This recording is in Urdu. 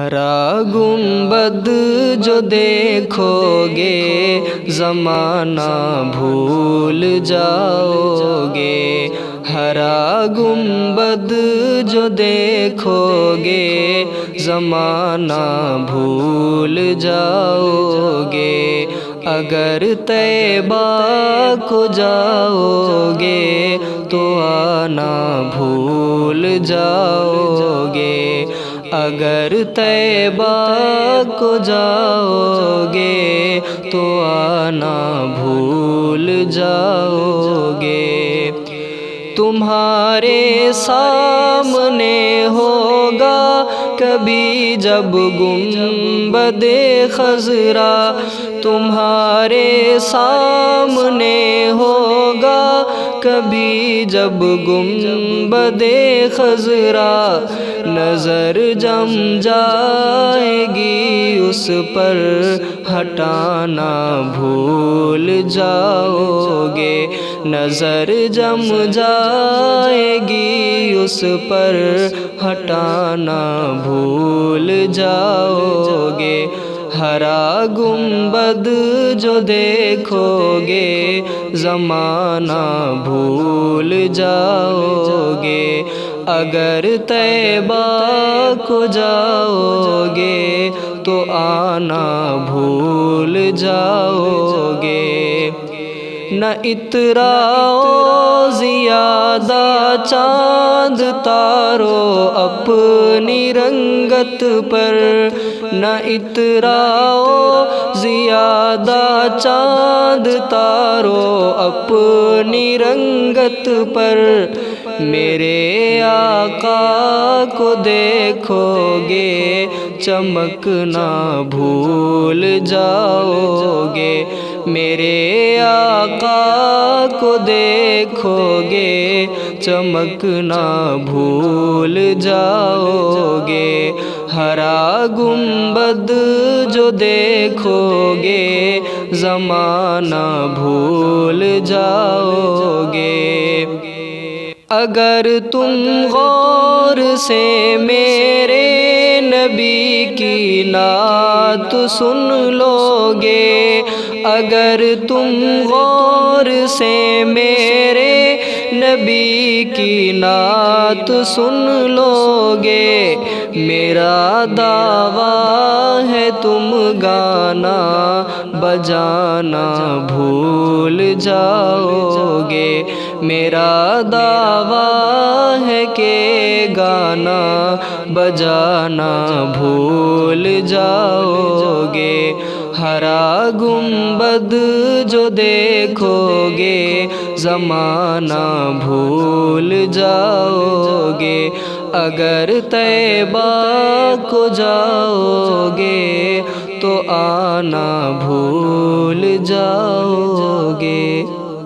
ہرا گنبد جو دیکھو گے زمانہ بھول جاؤ گے، ہرا گنبد جو دیکھو گے زمانہ بھول جاؤ گے، اگر طیبہ کو جاؤ گے تو آنا بھول جاؤ گے، اگر طیبہ کو جاؤ گے تو آنا بھول جاؤ گے۔ تمہارے سامنے ہوگا کبھی جب گنبد خضرا، تمہارے سامنے ہوگا کبھی جب گنبد خضرا، نظر جم جائے گی اس پر ہٹانا بھول جاؤ گے، نظر جم جائے گی اس پر ہٹانا بھول جاؤ گے، ہرا گنبد جو دیکھو گے زمانہ بھول جاؤ گے، اگر طیبہ کو جاؤ گے تو آنا بھول جاؤ گے۔ نہ اتراؤ زیادہ چاند تارو اپنی رنگت پر، نہ اتراؤ زیادہ چاند تارو اپنی رنگت پر، میرے آقا کو دیکھو گے چمکنا بھول جاؤ گے، میرے آقا کو دیکھو گے چمکنا بھول جاؤ گے، ہرا گنبد جو دیکھو گے زمانہ بھول جاؤ گے۔ اگر تم غور سے میرے نبی کی نعت سن لو گے، اگر تم غور سے میرے نبی کی نعت سن لو گے، میرا دعویٰ ہے تم گانا بجانا بھول جاؤ گے، میرا دعویٰ ہے کہ گانا بجانا بھول جاؤ گے، ہرا گنبد جو دیکھو گے زمانہ بھول جاؤ گے، اگر طیبہ کو جاؤ گے تو آنا بھول جاؤ گے۔